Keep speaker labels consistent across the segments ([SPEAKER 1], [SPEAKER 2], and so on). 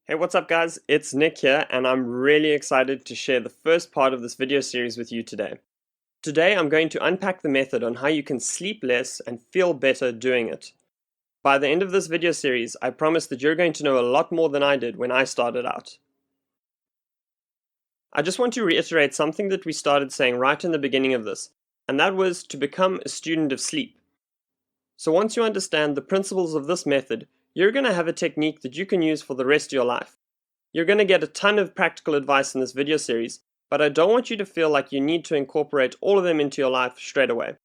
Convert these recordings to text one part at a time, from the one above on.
[SPEAKER 1] Hey, what's up guys? It's Nick here and I'm really excited to share the first part of this video series with you today. Today I'm going to unpack the method on how you can sleep less and feel better doing it. By the end of this video series, I promise that you're going to know a lot more than I did when I started out. I just want to reiterate something that we started saying right in the beginning of this, and that was to become a student of sleep. So once you understand the principles of this method, you're going to have a technique that you can use for the rest of your life. You're going to get a ton of practical advice in this video series, but I don't want you to feel like you need to incorporate all of them into your life straight away.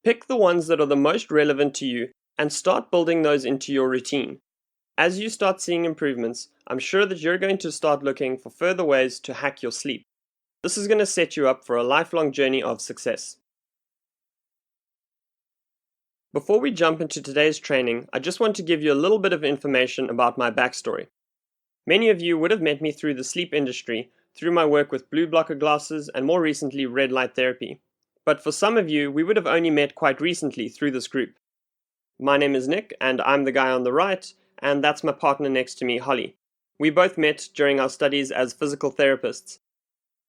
[SPEAKER 1] Pick the ones that are the most relevant to you and start building those into your routine. As you start seeing improvements, I'm sure that you're going to start looking for further ways to hack your sleep. This is going to set you up for a lifelong journey of success. Before we jump into today's training, I just want to give you a little bit of information about my backstory. Many of you would have met me through the sleep industry, through my work with blue blocker glasses and more recently red light therapy. But for some of you, we would have only met quite recently through this group. My name is Nick and I'm the guy on the right, and that's my partner next to me, Holly. We both met during our studies as physical therapists.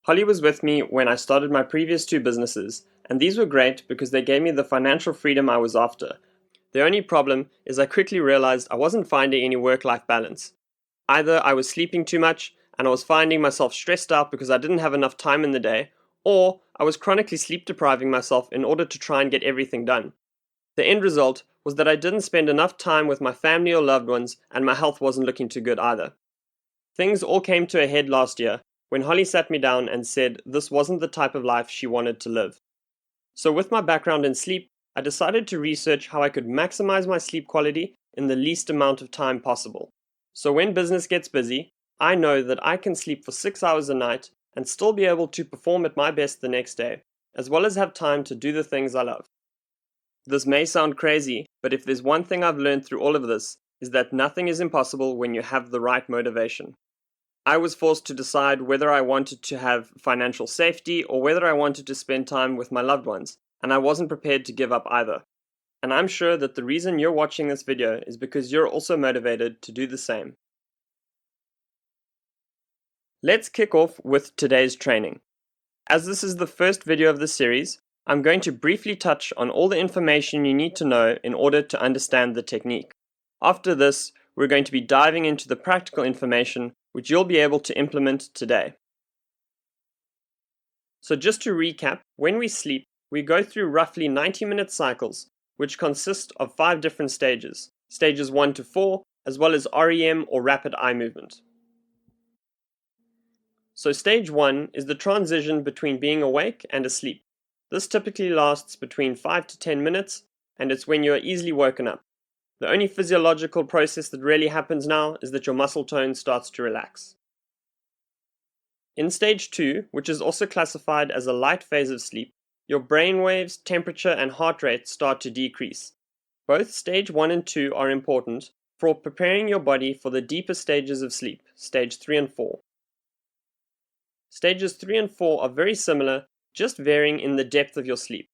[SPEAKER 1] Holly was with me when I started my previous two businesses, and these were great because they gave me the financial freedom I was after. The only problem is I quickly realized I wasn't finding any work-life balance. Either I was sleeping too much and I was finding myself stressed out because I didn't have enough time in the day, or I was chronically sleep depriving myself in order to try and get everything done. The end result was that I didn't spend enough time with my family or loved ones, and my health wasn't looking too good either. Things all came to a head last year when Holly sat me down and said this wasn't the type of life she wanted to live. So with my background in sleep, I decided to research how I could maximize my sleep quality in the least amount of time possible. So when business gets busy, I know that I can sleep for 6 hours a night and still be able to perform at my best the next day, as well as have time to do the things I love. This may sound crazy, but if there's one thing I've learned through all of this, is that nothing is impossible when you have the right motivation. I was forced to decide whether I wanted to have financial safety or whether I wanted to spend time with my loved ones, and I wasn't prepared to give up either. And I'm sure that the reason you're watching this video is because you're also motivated to do the same. Let's kick off with today's training. As this is the first video of the series, I'm going to briefly touch on all the information you need to know in order to understand the technique. After this, we're going to be diving into the practical information which you'll be able to implement today. So just to recap, when we sleep, we go through roughly 90-minute cycles, which consist of 5 different stages, stages 1 to 4, as well as REM or rapid eye movement. So stage 1 is the transition between being awake and asleep. This typically lasts between 5 to 10 minutes, and it's when you are easily woken up. The only physiological process that really happens now is that your muscle tone starts to relax. In stage 2, which is also classified as a light phase of sleep, your brain waves, temperature, and heart rate start to decrease. Both stage 1 and 2 are important for preparing your body for the deeper stages of sleep, stage 3 and 4. Stages 3 and 4 are very similar, just varying in the depth of your sleep.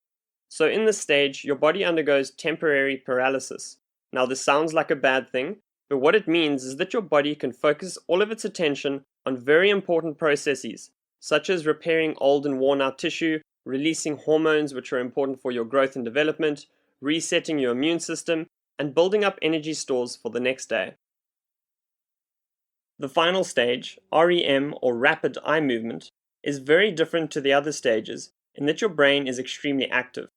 [SPEAKER 1] So in this stage, your body undergoes temporary paralysis. Now this sounds like a bad thing, but what it means is that your body can focus all of its attention on very important processes, such as repairing old and worn out tissue, releasing hormones which are important for your growth and development, resetting your immune system, and building up energy stores for the next day. The final stage, REM or rapid eye movement, is very different to the other stages in that your brain is extremely active.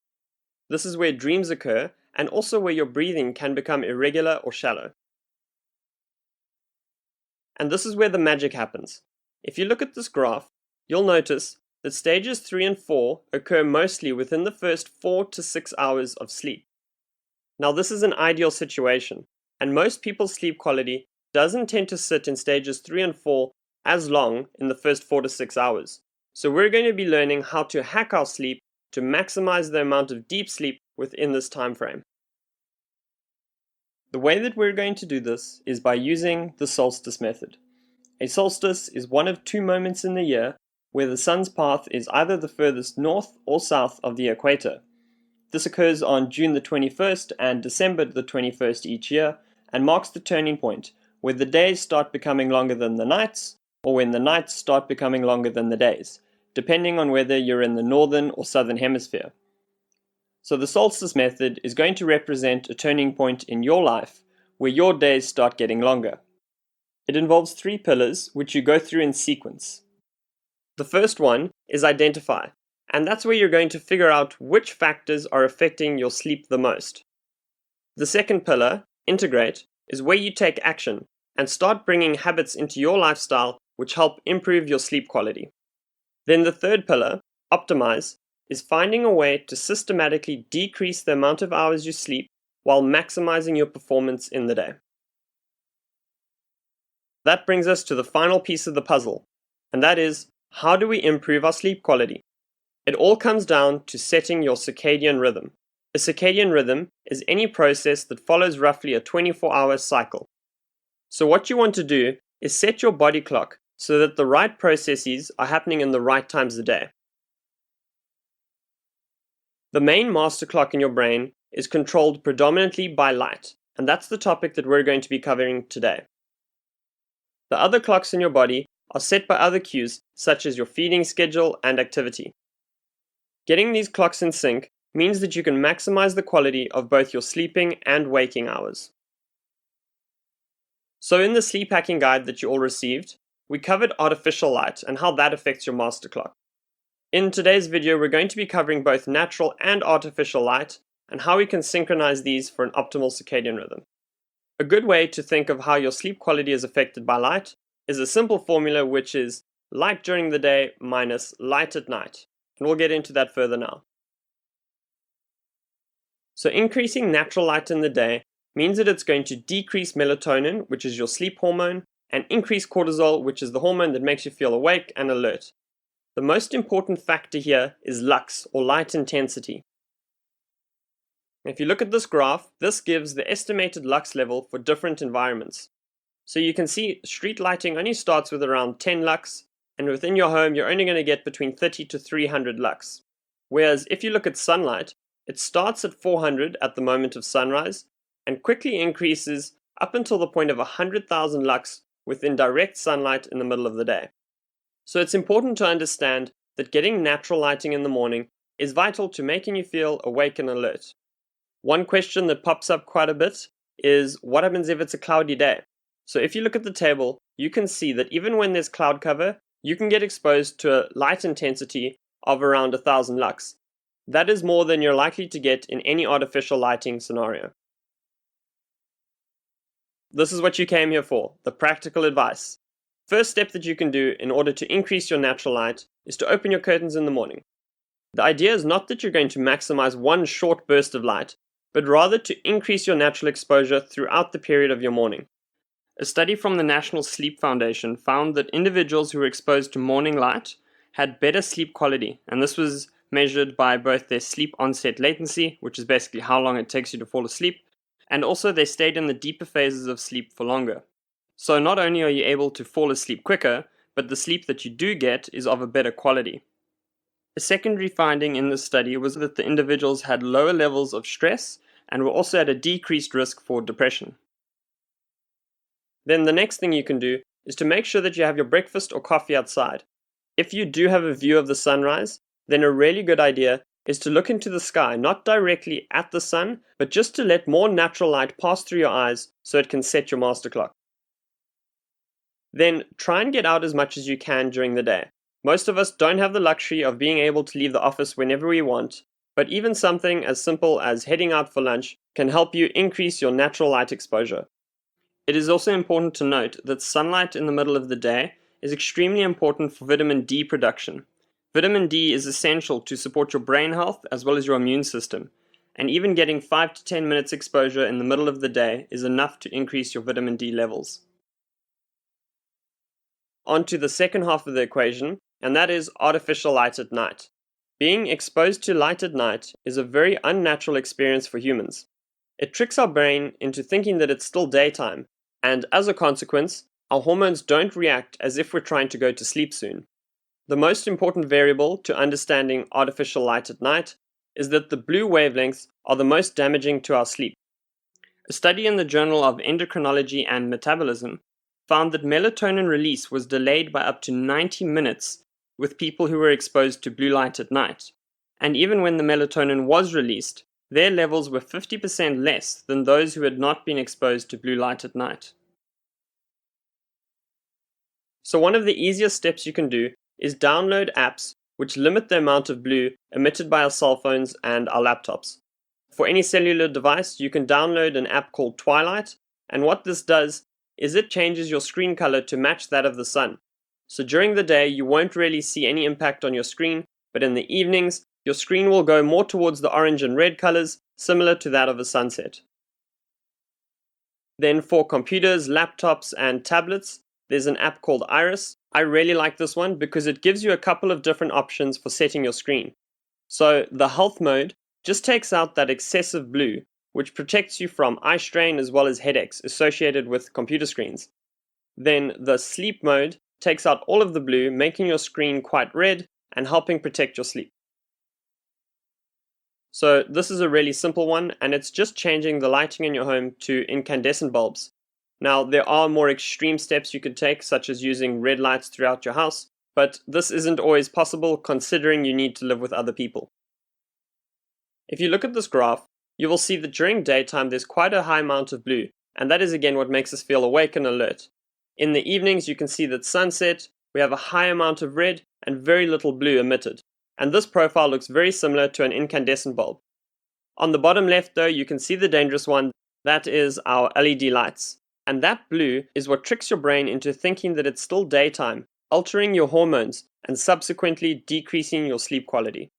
[SPEAKER 1] This is where dreams occur and also where your breathing can become irregular or shallow. And this is where the magic happens. If you look at this graph, you'll notice that stages 3 and 4 occur mostly within the first 4 to 6 hours of sleep. Now this is an ideal situation, and most people's sleep quality doesn't tend to sit in stages 3 and 4 as long in the first 4 to 6 hours. So we're going to be learning how to hack our sleep to maximize the amount of deep sleep within this time frame. The way that we're going to do this is by using the solstice method. A solstice is one of 2 moments in the year where the sun's path is either the furthest north or south of the equator. This occurs on June the 21st and December the 21st each year and marks the turning point where the days start becoming longer than the nights, or when the nights start becoming longer than the days, depending on whether you're in the northern or southern hemisphere. So the solstice method is going to represent a turning point in your life where your days start getting longer. It involves 3 pillars, which you go through in sequence. The first one is identify, and that's where you're going to figure out which factors are affecting your sleep the most. The second pillar, integrate, is where you take action and start bringing habits into your lifestyle which help improve your sleep quality. Then the third pillar, optimize, is finding a way to systematically decrease the amount of hours you sleep while maximizing your performance in the day. That brings us to the final piece of the puzzle, and that is, how do we improve our sleep quality? It all comes down to setting your circadian rhythm. A circadian rhythm is any process that follows roughly a 24-hour cycle. So what you want to do is set your body clock so that the right processes are happening in the right times of the day. The main master clock in your brain is controlled predominantly by light, and that's the topic that we're going to be covering today. The other clocks in your body are set by other cues such as your feeding schedule and activity. Getting these clocks in sync means that you can maximize the quality of both your sleeping and waking hours. So in the sleep hacking guide that you all received, we covered artificial light and how that affects your master clock. In today's video, we're going to be covering both natural and artificial light and how we can synchronize these for an optimal circadian rhythm. A good way to think of how your sleep quality is affected by light is a simple formula, which is light during the day minus light at night. And we'll get into that further now. So increasing natural light in the day means that it's going to decrease melatonin, which is your sleep hormone, and increase cortisol, which is the hormone that makes you feel awake and alert. The most important factor here is lux, or light intensity. If you look at this graph, this gives the estimated lux level for different environments. So you can see street lighting only starts with around 10 lux, and within your home you're only going to get between 30 to 300 lux. Whereas if you look at sunlight, it starts at 400 at the moment of sunrise, and quickly increases up until the point of 100,000 lux within direct sunlight in the middle of the day. So it's important to understand that getting natural lighting in the morning is vital to making you feel awake and alert. One question that pops up quite a bit is, what happens if it's a cloudy day? So if you look at the table, you can see that even when there's cloud cover, you can get exposed to a light intensity of around 1000 lux. That is more than you're likely to get in any artificial lighting scenario. This is what you came here for, the practical advice. First step that you can do in order to increase your natural light is to open your curtains in the morning. The idea is not that you're going to maximize one short burst of light, but rather to increase your natural exposure throughout the period of your morning. A study from the National Sleep Foundation found that individuals who were exposed to morning light had better sleep quality, and this was measured by both their sleep onset latency, which is basically how long it takes you to fall asleep, and also they stayed in the deeper phases of sleep for longer. So not only are you able to fall asleep quicker, but the sleep that you do get is of a better quality. A secondary finding in this study was that the individuals had lower levels of stress and were also at a decreased risk for depression. Then the next thing you can do is to make sure that you have your breakfast or coffee outside. If you do have a view of the sunrise, then a really good idea is to look into the sky, not directly at the sun, but just to let more natural light pass through your eyes so it can set your master clock. Then try and get out as much as you can during the day. Most of us don't have the luxury of being able to leave the office whenever we want, but even something as simple as heading out for lunch can help you increase your natural light exposure. It is also important to note that sunlight in the middle of the day is extremely important for vitamin D production. Vitamin D is essential to support your brain health as well as your immune system, and even getting 5 to 10 minutes exposure in the middle of the day is enough to increase your vitamin D levels. On to the second half of the equation, and that is artificial light at night. Being exposed to light at night is a very unnatural experience for humans. It tricks our brain into thinking that it's still daytime, and as a consequence, our hormones don't react as if we're trying to go to sleep soon. The most important variable to understanding artificial light at night is that the blue wavelengths are the most damaging to our sleep. A study in the Journal of Endocrinology and Metabolism found that melatonin release was delayed by up to 90 minutes with people who were exposed to blue light at night. And even when the melatonin was released, their levels were 50% less than those who had not been exposed to blue light at night. So one of the easiest steps you can do is download apps which limit the amount of blue emitted by our cell phones and our laptops. For any cellular device, you can download an app called Twilight, and what this does is it changes your screen color to match that of the sun. So during the day, you won't really see any impact on your screen, but in the evenings, your screen will go more towards the orange and red colors, similar to that of a sunset. Then for computers, laptops, and tablets, there's an app called Iris. I really like this one because it gives you a couple of different options for setting your screen. So the health mode just takes out that excessive blue, which protects you from eye strain as well as headaches associated with computer screens. Then the sleep mode takes out all of the blue, making your screen quite red and helping protect your sleep. So this is a really simple one, and it's just changing the lighting in your home to incandescent bulbs. Now, there are more extreme steps you could take, such as using red lights throughout your house, but this isn't always possible considering you need to live with other people. If you look at this graph, you will see that during daytime there's quite a high amount of blue, and that is again what makes us feel awake and alert. In the evenings, you can see that sunset, we have a high amount of red and very little blue emitted, and this profile looks very similar to an incandescent bulb. On the bottom left though, you can see the dangerous one, that is our LED lights, and that blue is what tricks your brain into thinking that it's still daytime, altering your hormones and subsequently decreasing your sleep quality.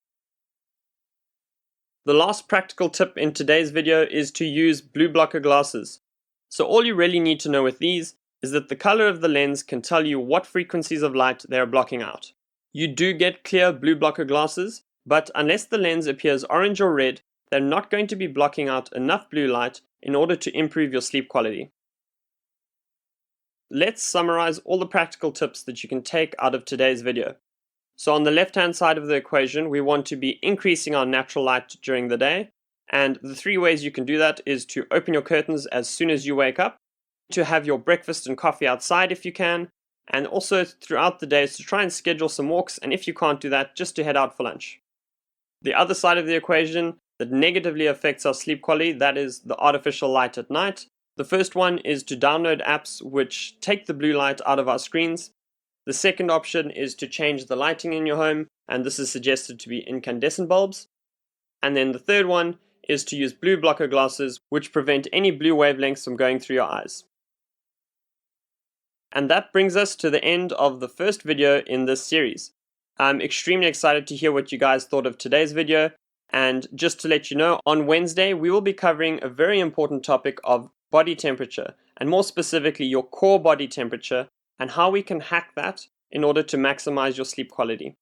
[SPEAKER 1] The last practical tip in today's video is to use blue blocker glasses. So all you really need to know with these is that the color of the lens can tell you what frequencies of light they are blocking out. You do get clear blue blocker glasses, but unless the lens appears orange or red, they're not going to be blocking out enough blue light in order to improve your sleep quality. Let's summarize all the practical tips that you can take out of today's video. So on the left-hand side of the equation, we want to be increasing our natural light during the day. And the 3 ways you can do that is to open your curtains as soon as you wake up, to have your breakfast and coffee outside if you can, and also throughout the day to try and schedule some walks, and if you can't do that, just to head out for lunch. The other side of the equation that negatively affects our sleep quality, that is the artificial light at night. The first one is to download apps which take the blue light out of our screens. The second option is to change the lighting in your home, and this is suggested to be incandescent bulbs. And then the third one is to use blue blocker glasses, which prevent any blue wavelengths from going through your eyes. And that brings us to the end of the first video in this series. I'm extremely excited to hear what you guys thought of today's video, and just to let you know, on Wednesday we will be covering a very important topic of body temperature, and more specifically your core body temperature, and how we can hack that in order to maximize your sleep quality.